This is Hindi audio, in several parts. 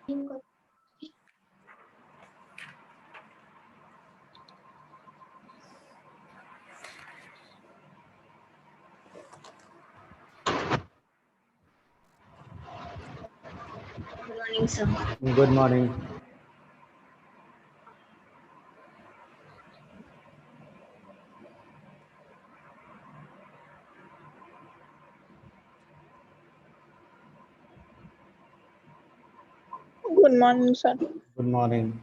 Good morning, sir. Good morning. Good morning, sir. Good morning.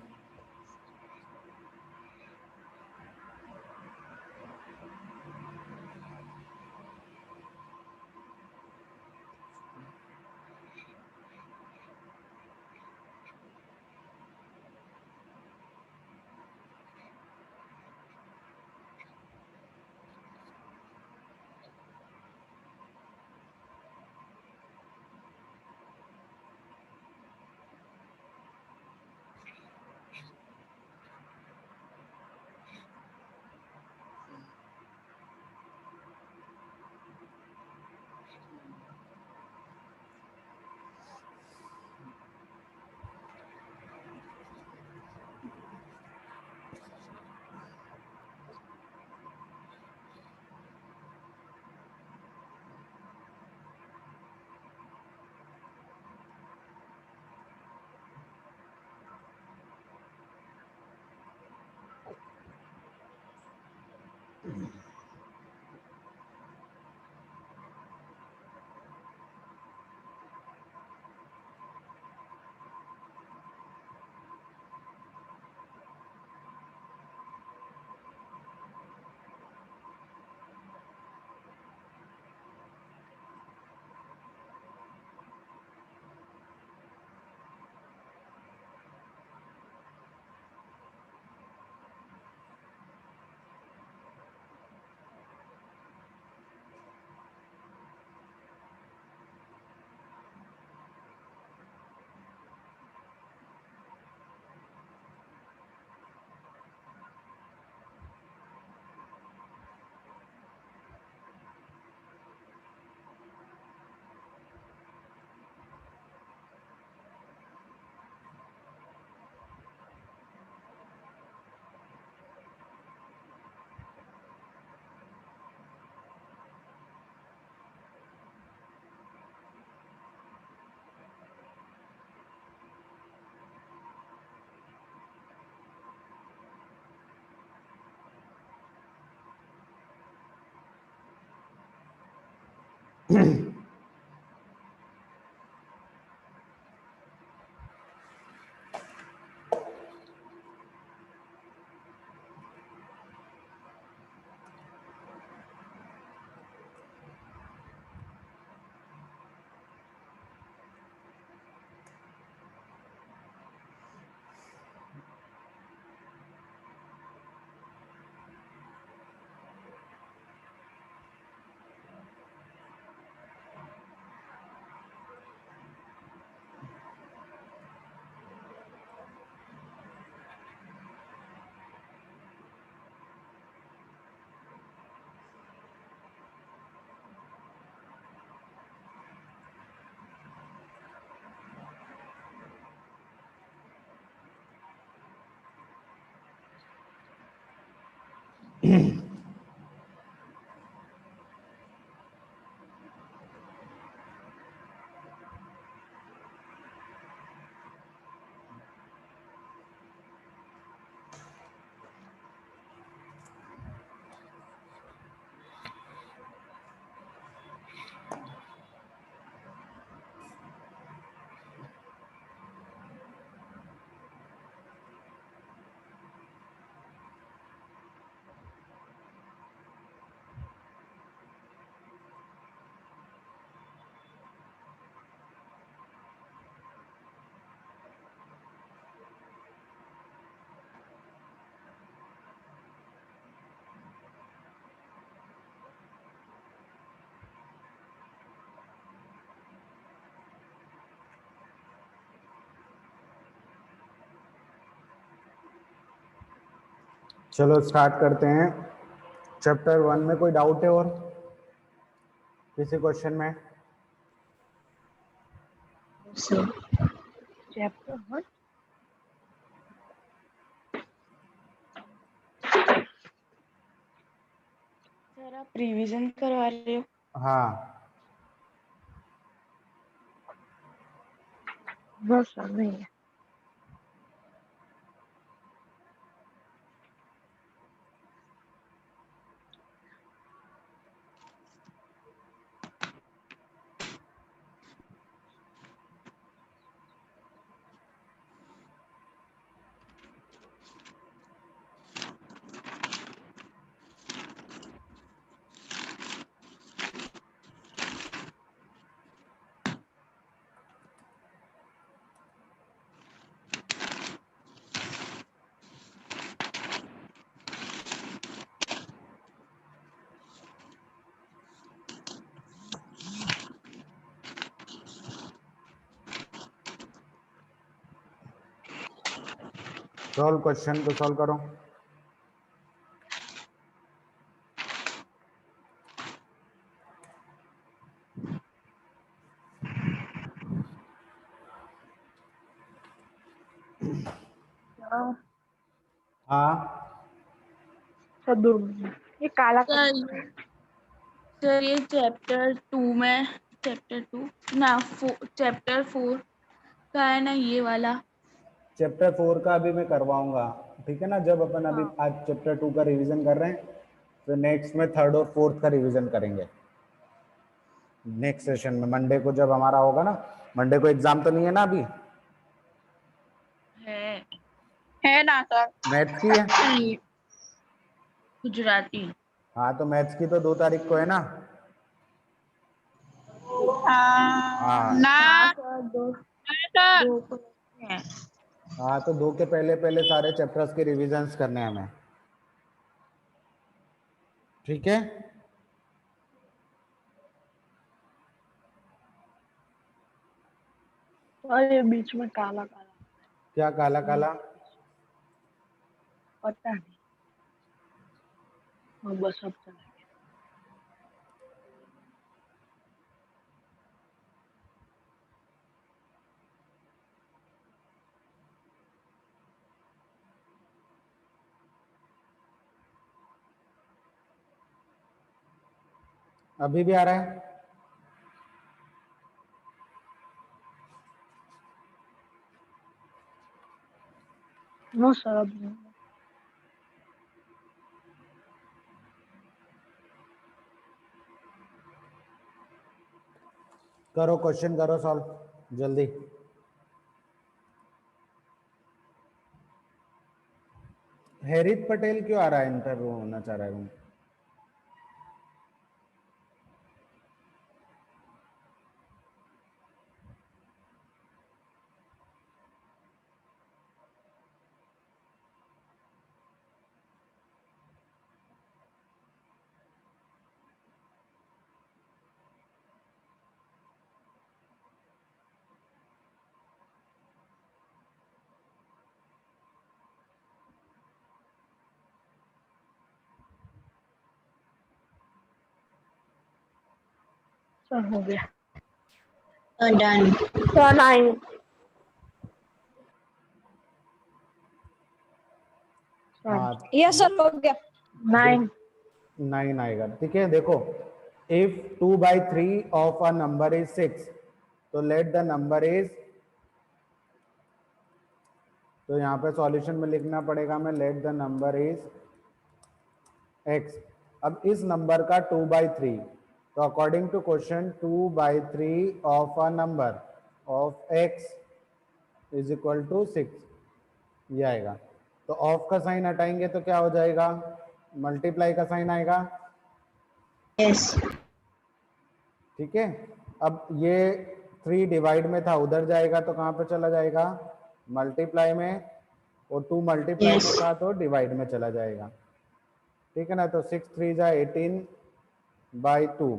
चलो स्टार्ट करते हैं। चैप्टर 1 में कोई डाउट है और किसी क्वेश्चन में? Sir. चैप्टर 1 सर आप रिवीजन करवा रहे हो? हाँ नो सर नहीं है। सॉल्व क्वेश्चन को सॉल्व करो। हाँ सर 2 मिनट, ये काला सर ये चैप्टर 2 में चैप्टर 2 ना चैप्टर 4 का है ना ये वाला। चैप्टर 4 का अभी मैं करवाऊंगा, ठीक है ना। जब अपन अभी आज चैप्टर 2 का रिवीजन कर रहे हैं, तो नेक्स्ट में 3rd और 4th का रिवीजन करेंगे नेक्स्ट सेशन में। मंडे को जब हमारा होगा ना, मंडे को एग्जाम तो नहीं है ना अभी? है ना सर? मैथ्स की है? गुजराती। हाँ तो मैथ्स की तो 2 तारीख को है ना? हाँ ना सर सर, 2 को है। हाँ, तो 2 के पहले पहले सारे चैप्टर्स के रिविजन्स करने हैं हमें, ठीक है। और ये बीच में काला काला क्या काला काला? पता नहीं। और बस अब चला गया। अभी भी आ रहा है? नो सर अब नहीं। करो क्वेश्चन, करो सॉल्व जल्दी। हैरित पटेल क्यों आ रहा है? इंटरव्यू होना चाह रहा है। सर हो गया। डन। सर 9 हाँ यस सर हो गया। 9 9 आएगा, ठीक है। देखो, if 2/3 of a number is 6, तो लेट द नंबर इज, तो यहाँ पे सॉल्यूशन में लिखना पड़ेगा हमें, let the number is x। अब इस नंबर का 2/3, तो according to question 2/3 of a number of x is equal to 6, ये आएगा। तो ऑफ का साइन हटाएंगे तो क्या हो जाएगा? मल्टीप्लाई का साइन आएगा, यस। ठीक है। अब ये 3 डिवाइड में था, उधर जाएगा तो कहाँ पे चला जाएगा? मल्टीप्लाई में, और 2 मल्टीप्लाई में Yes. था तो डिवाइड में चला जाएगा, ठीक है ना। तो 6 3 जा 18/2,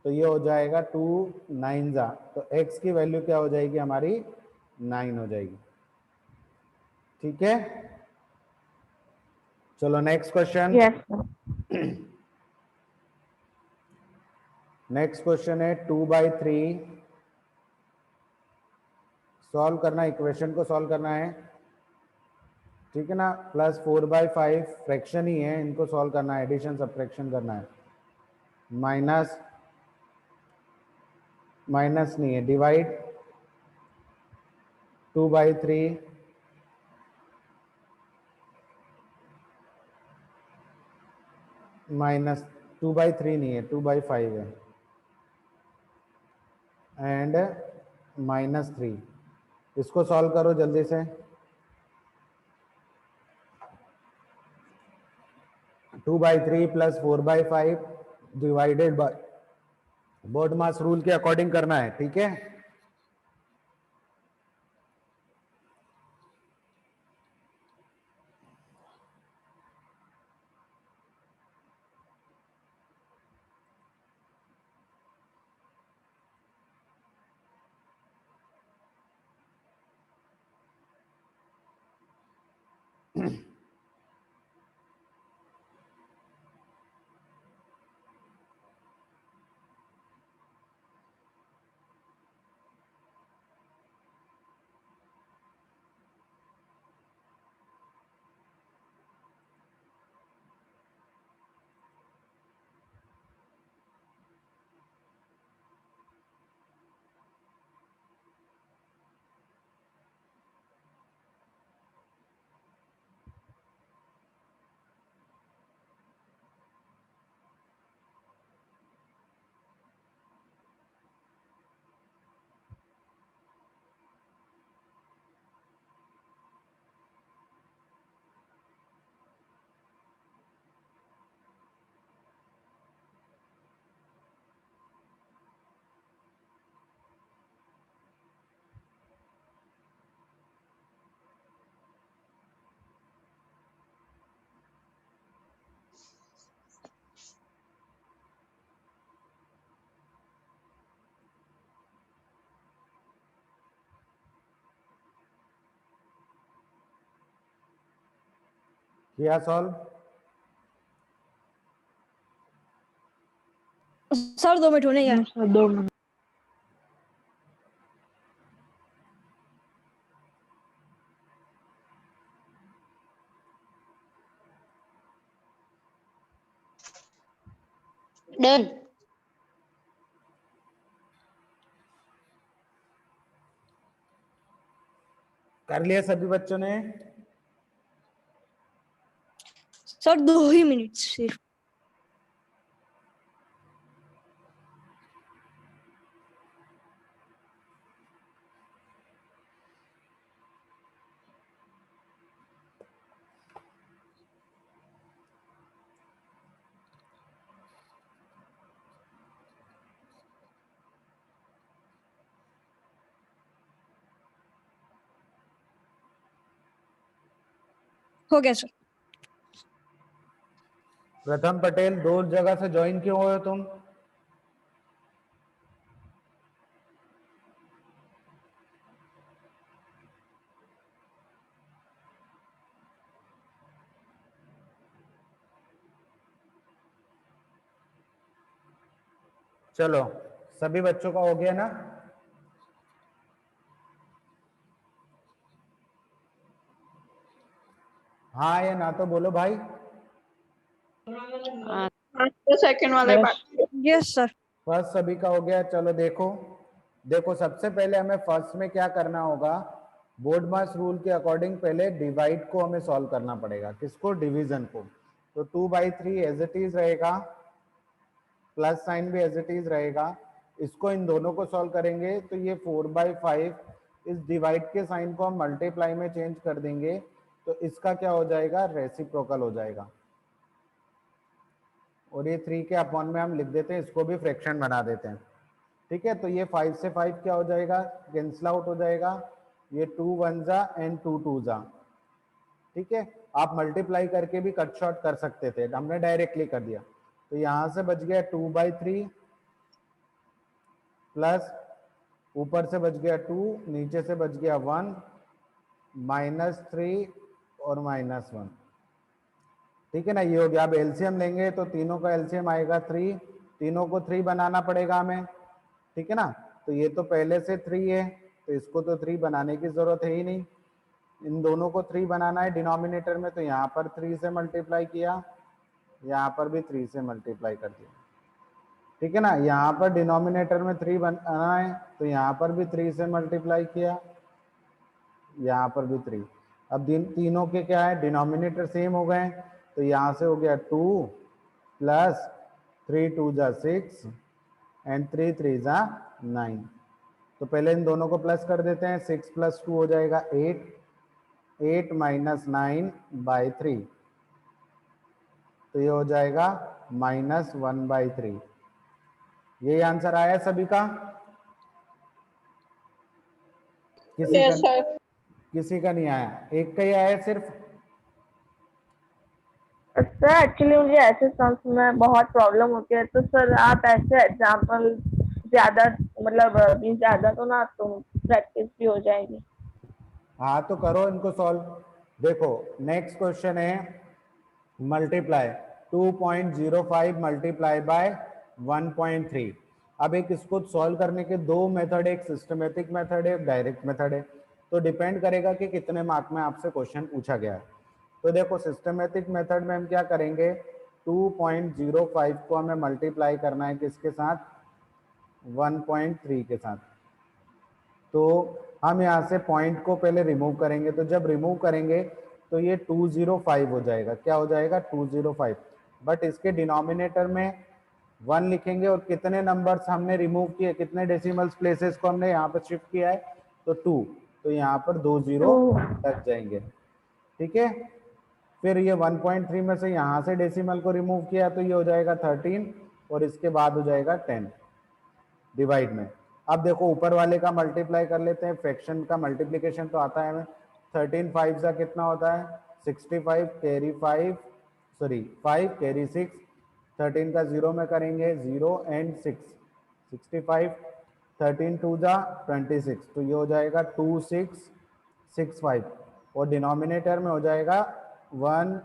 तो ये हो जाएगा 2 9 जा, तो x की वैल्यू क्या हो जाएगी हमारी? 9 हो जाएगी, ठीक है। चलो next question. Yes sir. Next question है 2/3, सॉल्व करना, इक्वेशन को सॉल्व करना है, ठीक है ना। प्लस 4/5 फ्रैक्शन ही है, इनको सॉल्व करना है, एडिशन सब्ट्रैक्शन करना है। माइनस माइनस नहीं है, डिवाइड 2/3 माइनस 2/3 नहीं है, 2/5 है, एंड -3। इसको सॉल्व करो जल्दी से। 2/3 plus 4/5 divided by board mass rule के अकॉर्डिंग करना है, ठीक है। किया सॉल्व? सर 2 मिनट होने यार। Sir 2 minute. डन। कर लिया सभी बच्चों ने? सर 2 ही मिनट सिर्फ। हो गया सर। प्रथम पटेल, दो जगह से ज्वाइन क्यों हुए हो तुम? चलो, सभी बच्चों का हो गया ना? हाँ या ना तो बोलो भाई। तो सेकंड वाले बात। Yes sir. फर्स्ट सभी का हो गया। चलो देखो, देखो सबसे पहले हमें फर्स्ट में क्या करना होगा, बोर्ड मास रूल के अकॉर्डिंग पहले डिवाइड को हमें सॉल्व करना पड़ेगा। किसको? डिवीजन को। तो 2/3 एज इट इज रहेगा, प्लस साइन भी एज इट इज रहेगा। इसको इन दोनों को सॉल्व करेंगे तो ये 4/5, इस डिवाइड के साइन को हम मल्टीप्लाई में चेंज कर देंगे तो इसका क्या हो जाएगा? रेसिप्रोकल हो जाएगा। और ये 3 के अपॉन में हम लिख देते हैं, इसको भी फ्रैक्शन बना देते हैं, ठीक है। तो ये 5 से 5 क्या हो जाएगा? कैंसिल आउट हो जाएगा। ये 2 1 जा एंड 2 2 जा, ठीक है। आप मल्टीप्लाई करके भी कट शॉर्ट कर सकते थे, हमने डायरेक्टली कर दिया। तो यहां से बच गया 2/3 प्लस ऊपर से बच गया 2, नीचे से बच गया 1, -3 और -1, ठीक है ना। ये हो गया। अब एलसीएम लेंगे तो तीनों का एलसीएम आएगा 3, तीनों को 3 बनाना पड़ेगा हमें, ठीक है ना। तो ये तो पहले से 3 है, तो इसको तो 3 बनाने की जरूरत है ही नहीं, इन दोनों को 3 बनाना है डिनोमिनेटर में, तो यहाँ पर 3 से मल्टीप्लाई किया, यहाँ पर भी 3 से मल्टीप्लाई कर दिया, ठीक है ना। यहाँ पर डिनोमिनेटर में 3 बनाना है, तो यहाँ पर भी 3 से मल्टीप्लाई किया, यहाँ पर भी 3। अब तीनों के क्या है, डिनोमिनेटर सेम हो गए, तो यहाँ से हो गया 2 प्लस 3 2 जा 6 एंड 3 3 जा 9। तो पहले इन दोनों को प्लस कर देते हैं, 6 + 2 हो जाएगा 8, 8 - 9/3, तो ये हो जाएगा -1/3। यही आंसर आया सभी का? किसी यस का सर। किसी का नहीं आया, एक का ही आया सिर्फ। सर एक्चुअली मुझे ऐसे सम्स में बहुत प्रॉब्लम होती है, तो सर आप ऐसे एग्जाम्पल ज्यादा मतलब ज्यादा तो ना, तो प्रैक्टिस भी हो जाएगी। हाँ तो करो इनको सॉल्व। देखो नेक्स्ट क्वेश्चन है मल्टीप्लाई 2.05 मल्टीप्लाई बाय 1.3। अब एक इसको सॉल्व करने के दो मेथड है, एक सिस्टमेटिक मेथड है, एक डायरेक्ट मेथड है, तो डिपेंड करेगा कि कितने मार्क में आपसे क्वेश्चन पूछा गया है। तो देखो सिस्टमेटिक मेथड में हम क्या करेंगे, 2.05 को हमें मल्टीप्लाई करना है किसके साथ, 1.3 के साथ। तो हम यहाँ से पॉइंट को पहले रिमूव करेंगे, तो जब रिमूव करेंगे तो ये 205 हो जाएगा, क्या हो जाएगा 205। बट इसके डिनोमिनेटर में 1 लिखेंगे, और कितने नंबर्स हमने रिमूव किए, कितने डेसिमल्स प्लेसेस को हमने यहाँ पर शिफ्ट किया है, तो 2, तो यहाँ पर 2 0 लग जाएंगे, ठीक है। फिर ये 1.3 में से यहाँ से डेसिमल को रिमूव किया, तो ये हो जाएगा 13, और इसके बाद हो जाएगा 10 डिवाइड में। अब देखो ऊपर वाले का मल्टीप्लाई कर लेते हैं, फ्रैक्शन का मल्टीप्लिकेशन तो आता है हमें। 13 5 का कितना होता है 65, कैरी 5 सॉरी 5 कैरी 6, 13 का 0 में करेंगे 0 एंड 6, 65, 13 2 जा 26, तो ये हो जाएगा 2665, और डिनोमिनेटर में हो जाएगा 1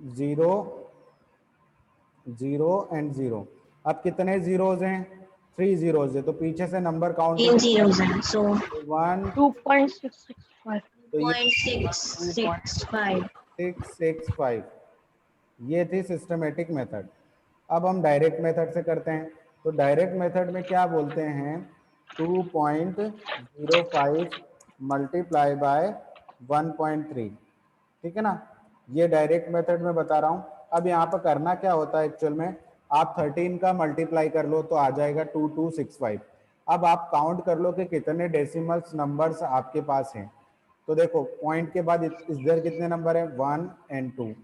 0 0 एंड 0। अब कितने जीरोज हैं, 3 जीरोज है, तो पीछे से नंबर काउंट 3 zeros हैं, so 1, 2.665। तो ये 0.665. 2.665, ये थी सिस्टमेटिक मेथड। अब हम डायरेक्ट मेथड से करते हैं, तो डायरेक्ट मेथड में क्या बोलते हैं, 2.05 मल्टीप्लाई बाय 1.3, ठीक है ना। ये डायरेक्ट मेथड में बता रहा हूँ। अब यहाँ पर करना क्या होता है एक्चुअल में, आप 13 का मल्टीप्लाई कर लो तो आ जाएगा 2265। अब आप काउंट कर लो कि कितने डेसिमल्स नंबर्स आपके पास हैं। तो देखो पॉइंट के बाद इधर कितने नंबर है 1 एंड 2,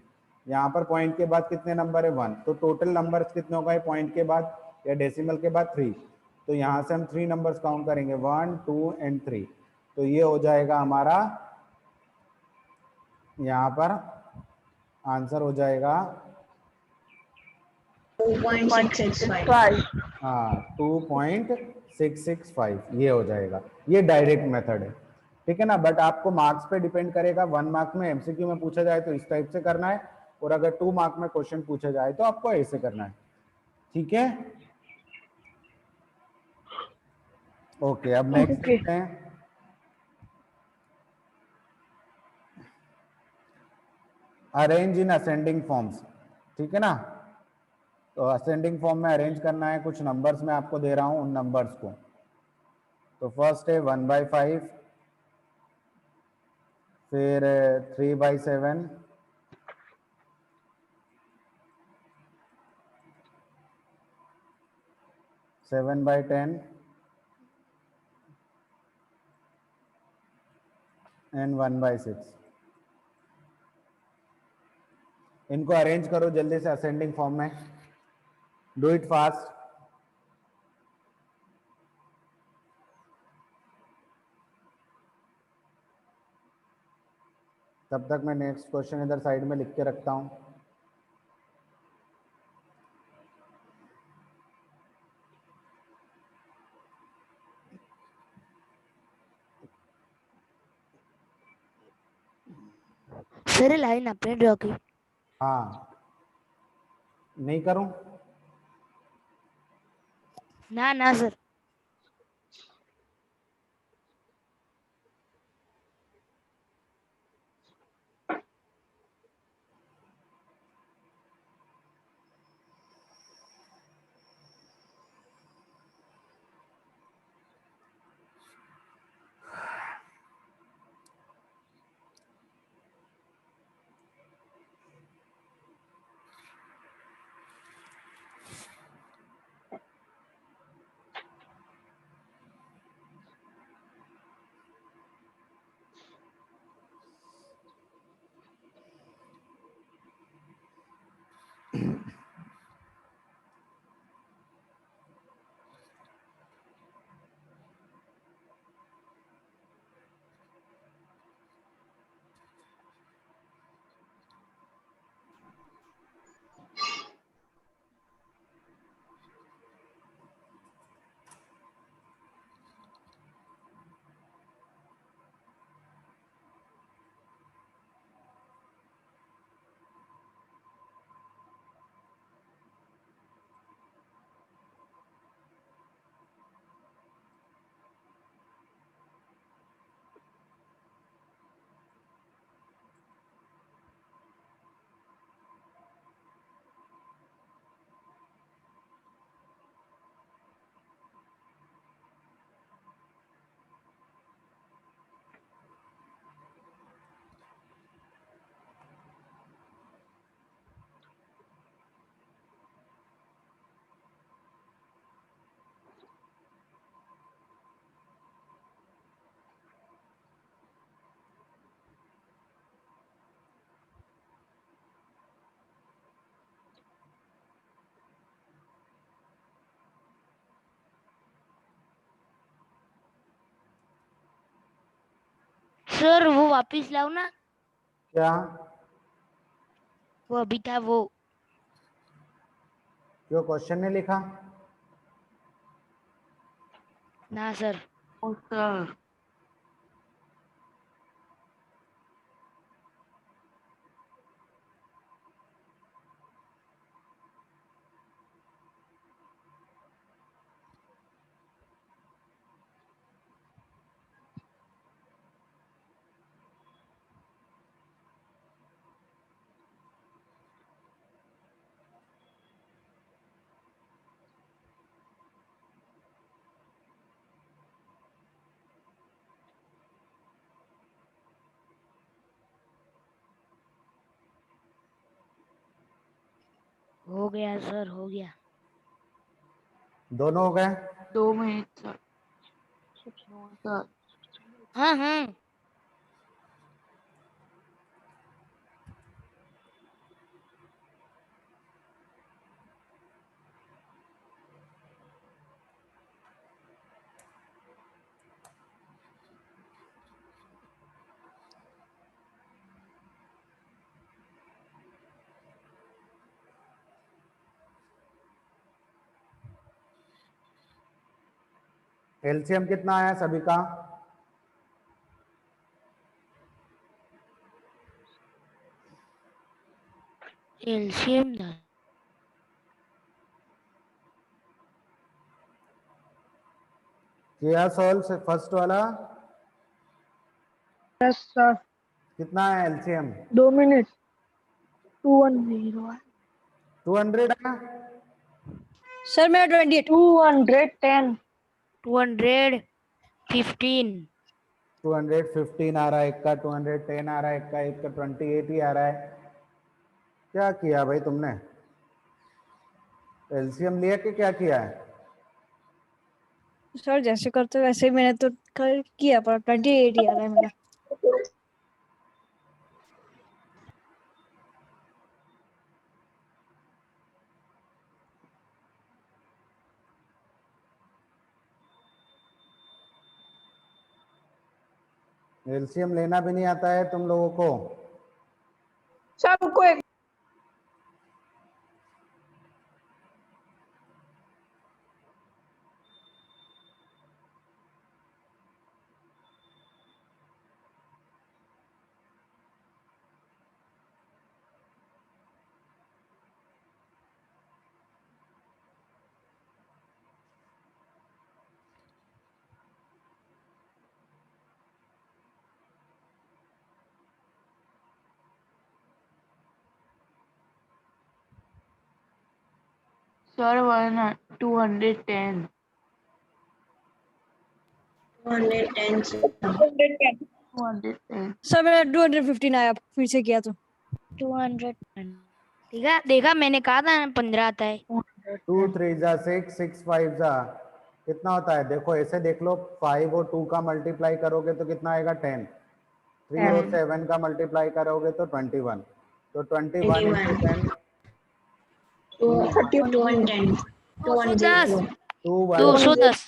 यहाँ पर पॉइंट के बाद कितने नंबर है 1, तो टोटल नंबर्स कितने हो गए पॉइंट के बाद या डेसिमल के बाद 3, तो यहाँ से हम 3 नंबर्स काउंट करेंगे 1 2 एंड 3, तो ये हो जाएगा हमारा, यहाँ पर आंसर हो जाएगा 2.665. हाँ 2.665, ये हो जाएगा। ये डायरेक्ट मेथड है, ठीक है ना। बट आपको मार्क्स पे डिपेंड करेगा, 1 मार्क में एमसीक्यू में पूछा जाए तो इस टाइप से करना है, और अगर 2 मार्क में क्वेश्चन पूछा जाए तो आपको ऐसे करना है, ठीक है। ओके अब नेक्स्ट ओके देखते हैं, अरेंज इन असेंडिंग फॉर्म्स, ठीक है ना। तो असेंडिंग फॉर्म में अरेंज करना है, कुछ नंबर्स मैं आपको दे रहा हूं उन नंबर्स को। तो फर्स्ट है 1/5, फिर 3/7, 7/10 एंड 1/6। इनको अरेंज करो जल्दी से असेंडिंग फॉर्म में, डू इट फास्ट। तब तक मैं नेक्स्ट क्वेश्चन इधर साइड में लिख के रखता हूं। सर लाइन आपने ड्रॉ की? हाँ नहीं करूं, ना ना सर। सर वो वापिस लाओ ना, क्या? वो अभी था वो। क्यों क्वेश्चन नहीं लिखा? ना सर। ओ सर हो गया सर, हो गया। दोनों हो गए? 2 मिनट सर। सर हाँ हाँ। एलसीएम कितना आया सभी का? एलसीएम था। किया सॉल्व फर्स्ट वाला? Yes sir. कितना है एलसीएम? 2 मिनट। 210 200 है? सर मेरा 28। 210 215। 215 आ रहा है, एक का 210 आ रहा है, एक का 28 ही आ रहा है। क्या किया भाई तुमने? एलसीएम लिया कि क्या किया है? सर जैसे करते हो वैसे ही मैंने तो किया, पर 28 ही आ रहा है मेरा। एलसीएम लेना भी नहीं आता है तुम लोगों को? सबको एक सर 210 210 sir. 210 सर मेरा 215 आया, फिर से किया तो। 200। देखा मैंने कहा था ना 15 आता है। 2 3 जा 6, 6 5 जा कितना होता है? देखो ऐसे देख लो, 5 और 2 का मल्टीप्लाई करोगे तो कितना आएगा? 10। 3 और 7 का मल्टीप्लाई करोगे तो 21। तो 21 इंटू 10 210. 210। 210. 210। 210।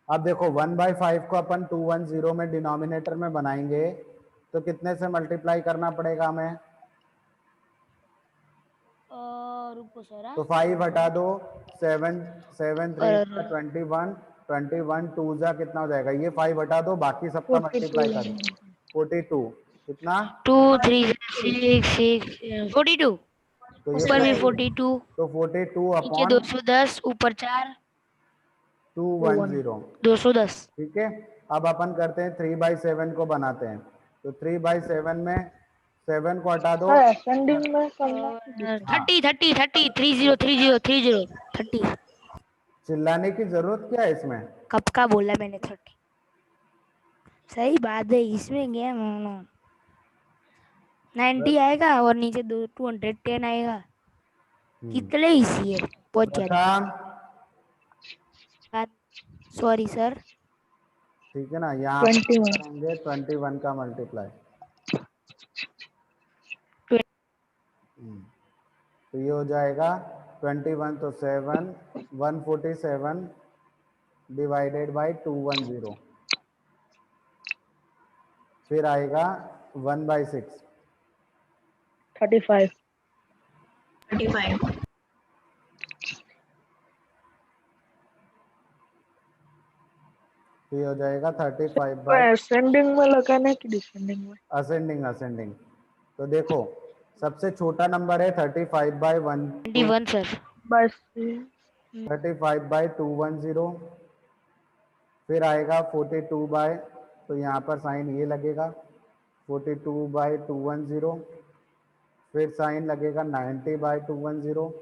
अब देखो 1/5 को अपन 210 में डिनोमिनेटर में बनाएंगे तो कितने से मल्टीप्लाई करना पड़ेगा हमें? रुको सर। तो 5 हटा दो, 7 7 3 और 21, 21 2 जा कितना हो जाएगा? ये 5 हटा दो, बाकी सबका मल्टीप्लाई करो। 42 कितना? 2 3 6 6 42। तो ये ऊपर भी 42, तो 42 नीचे अपॉन 210, ऊपर 4, 210। 210। ठीक है। अब अपन करते हैं 3/7 को बनाते हैं। तो 3/7 में 7 को हटा दो। असेंडिंग में करना। 30 30 30 30 30 30 30। चिल्लाने की जरूरत क्या है इसमें? कब का बोला मैंने 30? सही बात है, इसमें क्या 90 आएगा और नीचे 210 आएगा। कितने इसी है, बहुत ज्यादा। अच्छा सॉरी सर। ठीक है ना, यहाँ पे 21 करेंगे 21 का मल्टीप्लाई। तो ये हो जाएगा 21, तो 7 147 डिवाइडेड बाई 210। फिर आएगा 1/6, 35। 35. तो ये हो जाएगा 35 तो बाई असेंडिंग में लगाना है कि डिसेंडिंग में? असेंडिंग। असेंडिंग। तो देखो सबसे छोटा नंबर है 35/1, 21 सर। बस 35/210, फिर आएगा 42 बाय, तो यहाँ पर साइन ये लगेगा 42/210, फिर साइन लगेगा 90/210।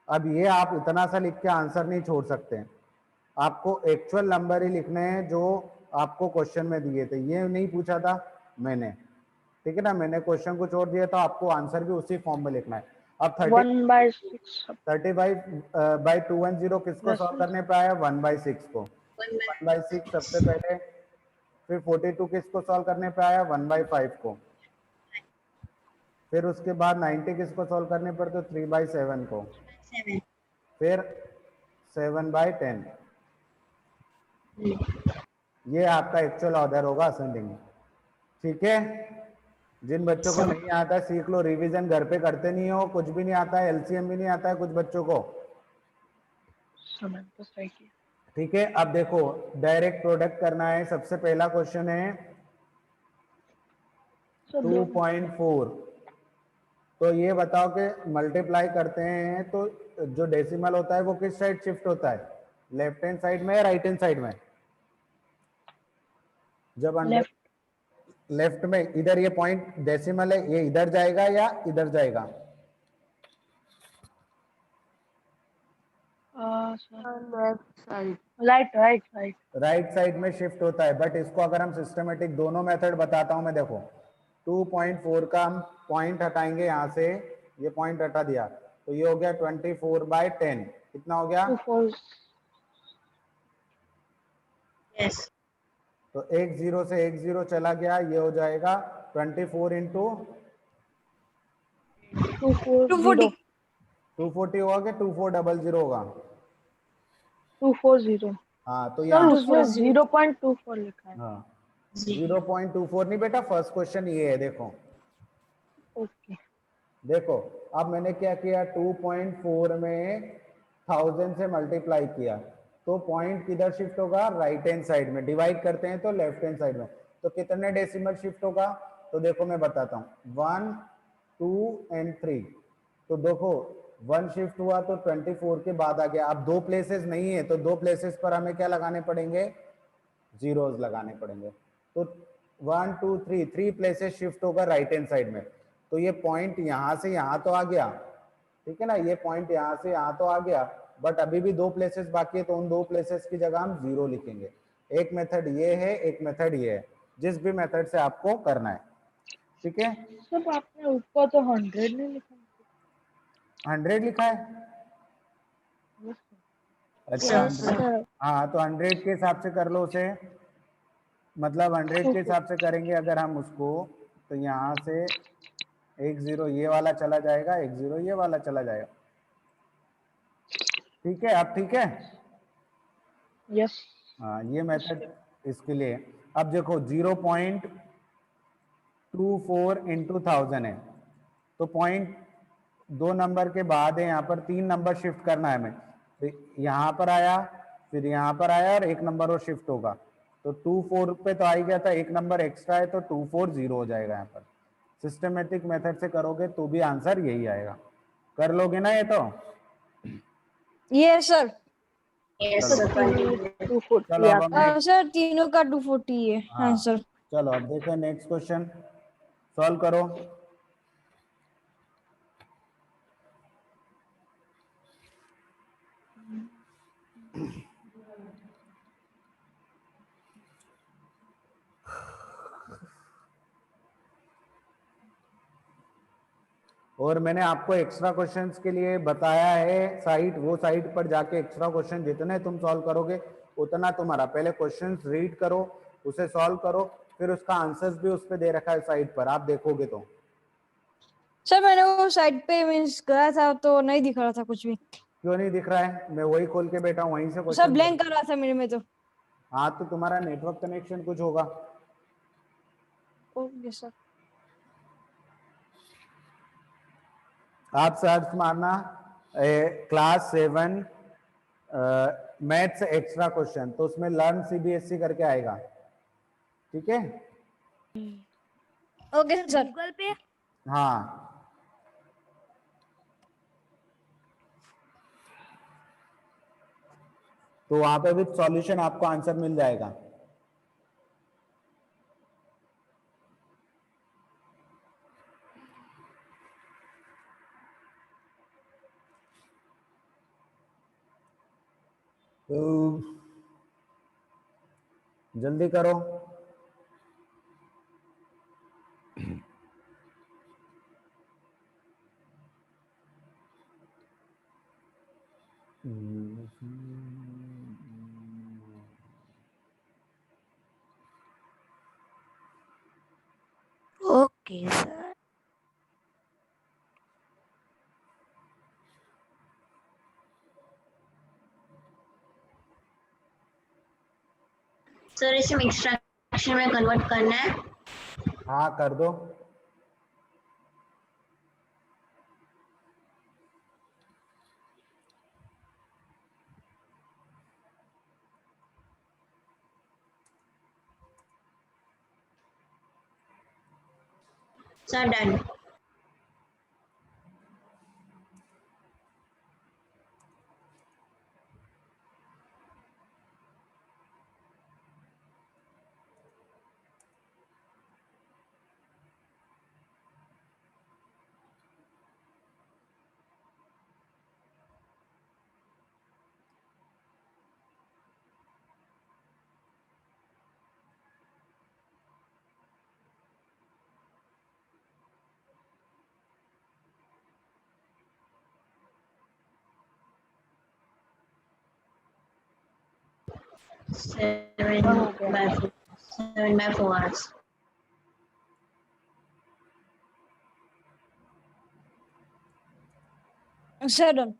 अब ये आप इतना सा लिख के आंसर नहीं छोड़ सकते, आपको एक्चुअल नंबर ही लिखने हैं जो आपको क्वेश्चन में दिए थे। ये नहीं पूछा था मैंने, ठीक है ना, मैंने क्वेश्चन को छोड़ दिया तो आपको आंसर भी उसी फॉर्म में लिखना है। अब 1/6। 35/210 किसको सॉल्व करने पे आया? 1/6 को। 1/6 सबसे पहले, फिर 42 किसको सॉल्व करने पे आया? 1/5 को। फिर उसके बाद 90 किसको सॉल्व करने पर? तो 3/7 को। 7. फिर 7/10। ये आपका एक्चुअल ऑर्डर होगा असेंडिंग, ठीक है। जिन बच्चों को नहीं आता है सीख लो, रिवीजन घर पे करते नहीं हो, कुछ भी नहीं आता है, एलसीएम भी नहीं आता है कुछ बच्चों को, समय तो सही किया। ठीक है। अब देखो डायरेक्ट प्रोडक्ट करना है, सबसे पहला क्वेश्चन है 2.4। तो ये बताओ कि मल्टीप्लाई करते हैं तो जो डेसिमल होता है वो किस साइड शिफ्ट होता है? लेफ्ट हैंड साइड में या राइट हैंड साइड में? जब अंडर लेफ्ट में, इधर ये पॉइंट डेसिमल है, ये इधर जाएगा या इधर जाएगा? Left side. Right right right. Right side में शिफ्ट होता है, बट इसको अगर हम सिस्टमेटिक दोनों मेथड बताता हूं मैं, देखो 2.4 का हम पॉइंट हटाएंगे यहाँ से, ये पॉइंट हटा दिया तो ये हो गया 24/10। कितना हो गया? 2 4। Yes. तो एक जीरो से एक जीरो चला गया, ये हो जाएगा 24 इंटू 240। 240 होगा कि 2400 होगा? 240। हाँ तो सर यहाँ, उसमें 0.24 लिखा है। हाँ 0.24 नहीं बेटा, फर्स्ट क्वेश्चन ये है, देखो ओके। देखो अब मैंने क्या किया, 2.4 में 1000 से मल्टीप्लाई किया तो पॉइंट किधर शिफ्ट होगा? राइट हैंड साइड में। डिवाइड करते हैं तो लेफ्ट हैंड साइड में। तो कितने डेसिमल शिफ्ट होगा? तो देखो मैं बताता हूँ, 1 2 एंड 3। तो देखो 1 शिफ्ट हुआ तो 24 के बाद आ गया। अब दो प्लेसेस नहीं है तो दो प्लेसेस पर हमें क्या लगाने पड़ेंगे? जीरोस लगाने पड़ेंगे। तो 1 2 3 3 प्लेसेस शिफ्ट होगा राइट हैंड साइड में। तो ये पॉइंट यहाँ से यहाँ तो आ गया, ठीक है ना, ये पॉइंट यहाँ से यहाँ तो आ गया, बट अभी भी दो प्लेसेस बाकी है तो उन दो प्लेसेस की जगह हम जीरो लिखेंगे। एक मेथड ये है, एक मेथड ये है, जिस भी मेथड से आपको करना है, ठीक है। सब आपने ऊपर तो 100 नहीं लिखा? 100 लिखा है? अच्छा Yes, sir. हाँ तो 100 के हिसाब से कर लो उसे, मतलब 100 के हिसाब से करेंगे अगर हम उसको, तो यहाँ से एक जीरो ये वाला चला जाएगा, एक जीरो ये वाला चला जाएगा, ठीक है। अब ठीक है, यस। हाँ ये मेथड इसके लिए। अब देखो 0.24 इंटू 1000 है, तो पॉइंट दो नंबर के बाद है, यहाँ पर 3 नंबर शिफ्ट करना है हमें। तो यहाँ पर आया, फिर यहाँ पर आया और एक नंबर और शिफ्ट होगा, तो 24 पे तो आ ही गया था, एक नंबर एक्स्ट्रा है तो 240 हो जाएगा। यहाँ पर सिस्टमेटिक मेथड से करोगे तो भी आंसर यही आएगा। कर लोगे ना ये? तो ये सर। Yes, चलो sir. Continue. 240 चलो अब आता है। हम सर तीनों का 240 है हाँ आंसर। चलो अब देखो नेक्स्ट क्वेश्चन सॉल्व करो। और मैंने आपको एक्स्ट्रा क्वेश्चंस के लिए बताया है साइट, वो साइट पर जाके एक्स्ट्रा क्वेश्चन जितने तुम सॉल्व करोगे उतना तुम्हारा, पहले क्वेश्चंस रीड करो, उसे सॉल्व करो, फिर उसका आंसर्स भी उस पे दे रखा है साइट पर, आप देखोगे तो। सर मैंने वो साइट पे मीन्स गया था तो नहीं दिख रहा था कुछ भी। क्यों नहीं दिख रहा है? मैं वही खोल के बैठा हूँ, वहीं से सर क्वेश्चन। ब्लैंक कर रहा था मेरे में तो। हाँ तो तुम्हारा नेटवर्क कनेक्शन कुछ होगा। Okay sir. आप सर्च मारना क्लास 7 मैथ्स एक्स्ट्रा क्वेश्चन, तो उसमें लर्न सीबीएसई करके आएगा। ठीक है, ओके सर। गूगल पे हाँ। तो वहां पे भी सॉल्यूशन आपको आंसर मिल जाएगा। तो जल्दी करो। Okay sir. सर इसे मिक्स्ड फ्रैक्शन में कन्वर्ट करना है। हाँ कर दो। Sir done. Seven by 4 hours. Sir done.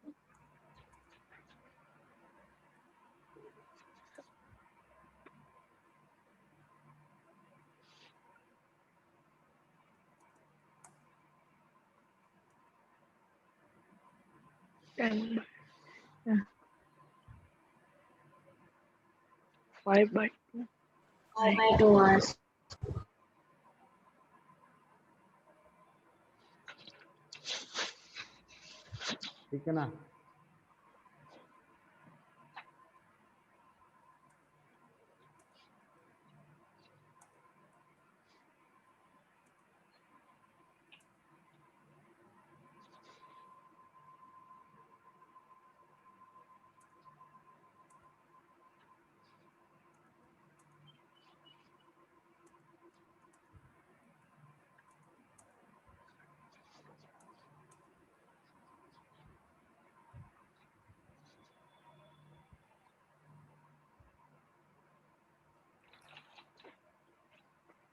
Five by 5 by 2 hours. ठीक है ना।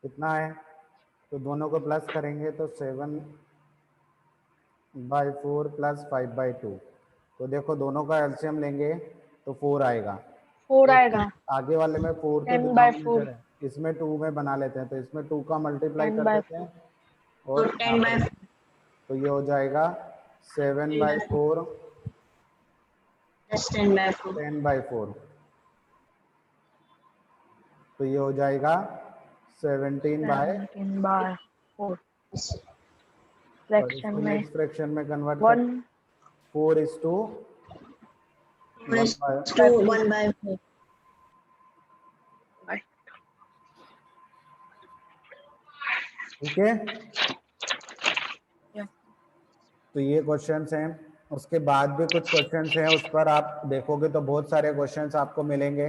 कितना है, तो दोनों को प्लस करेंगे तो 7/4 प्लस 5/2। तो देखो दोनों का एलसीएम लेंगे तो 4 आएगा। 4 तो आएगा। आगे वाले में 4 तो 10/4 डिनोमिनेटर है, इसमें 2 में बना लेते हैं, तो इसमें 2 का मल्टीप्लाई कर देते 10/4 हैं तो और 10 यहाँ by पर तो ये हो जाएगा 7/4 प्लस 10 by 4। 10/4। तो ये हो जाएगा 17/, 17/4 और फ्रैक्शन इसको में नेक्स्ट फ्रैक्शन में कन्वर्ट कर 1 4:1/, 1 by 4। ठीक है। तो ये क्वेश्चंस हैं, उसके बाद भी कुछ क्वेश्चंस हैं, उस पर आप देखोगे तो बहुत सारे क्वेश्चंस आपको मिलेंगे।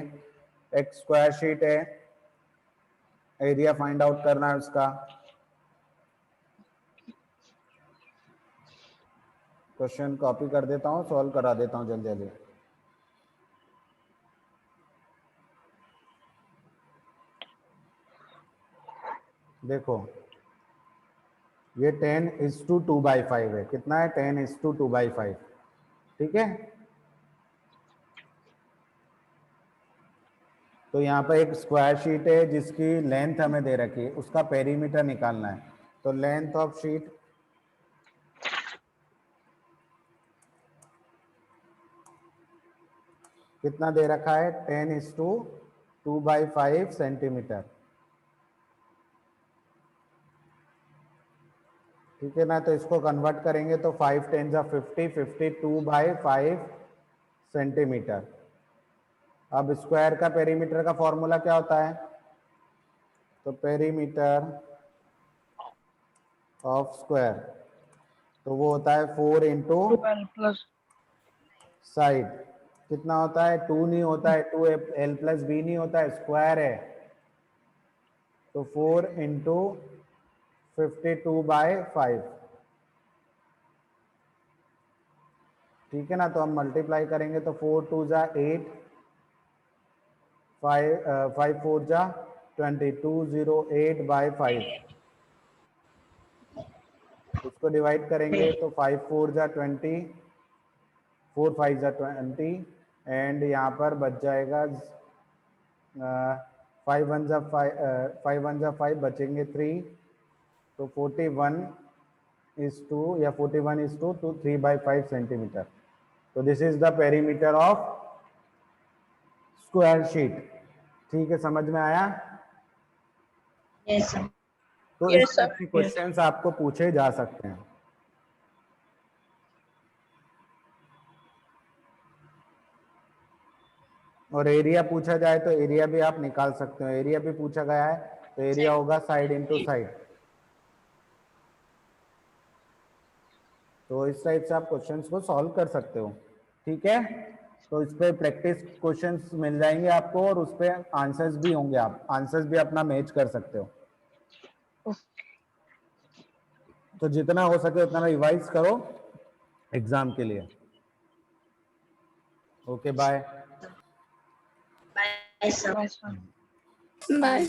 एक स्क्वायर शीट है, एरिया फाइंड आउट करना है उसका। क्वेश्चन कॉपी कर देता हूँ, सॉल्व करा देता हूँ जल्दी जल्दी। देखो ये 10:2/5 है। कितना है? 10:2/5। ठीक है। तो यहाँ पर एक स्क्वायर शीट है जिसकी लेंथ हमें दे रखी है, उसका पेरीमीटर निकालना है। तो लेंथ ऑफ शीट कितना दे रखा है, 10:2/5 सेंटीमीटर। ठीक है ना, तो इसको कन्वर्ट करेंगे तो 5 10 50, 52/5 सेंटीमीटर। अब स्क्वायर का पेरीमीटर का फॉर्मूला क्या होता है, तो पेरीमीटर ऑफ स्क्वायर तो वो होता है 4 इंटू साइड। कितना होता है, 2 नहीं होता है, 2l+b नहीं होता है, स्क्वायर है। तो 4 इंटू 52/5। ठीक है ना, तो हम मल्टीप्लाई करेंगे तो 4 2 जा 8, 5 4 जा 20, 208/5। इसको डिवाइड करेंगे तो 5 4 जा 20, 4 5 जा 20 एंड यहाँ पर बच जाएगा 5 1 जा 5 बचेंगे 3। तो 41:2 या 41:2 to 3/5 सेंटीमीटर। तो this is the perimeter of square sheet. ठीक है, समझ में आया? Yes, sir. तो इस टाइप के क्वेश्चंस आपको पूछे जा सकते हैं। और एरिया पूछा जाए तो एरिया भी आप निकाल सकते हो। एरिया भी पूछा गया है तो एरिया होगा साइड इंटू साइड। तो इस टाइप से आप क्वेश्चंस को सॉल्व कर सकते हो। ठीक है, तो इस पे प्रैक्टिस क्वेश्चंस मिल जाएंगे आपको और उस पे आंसर्स भी होंगे, आप आंसर्स भी अपना मैच कर सकते हो। तो जितना हो सके उतना रिवाइज करो एग्जाम के लिए। Okay, bye. Bye, sir. Bye.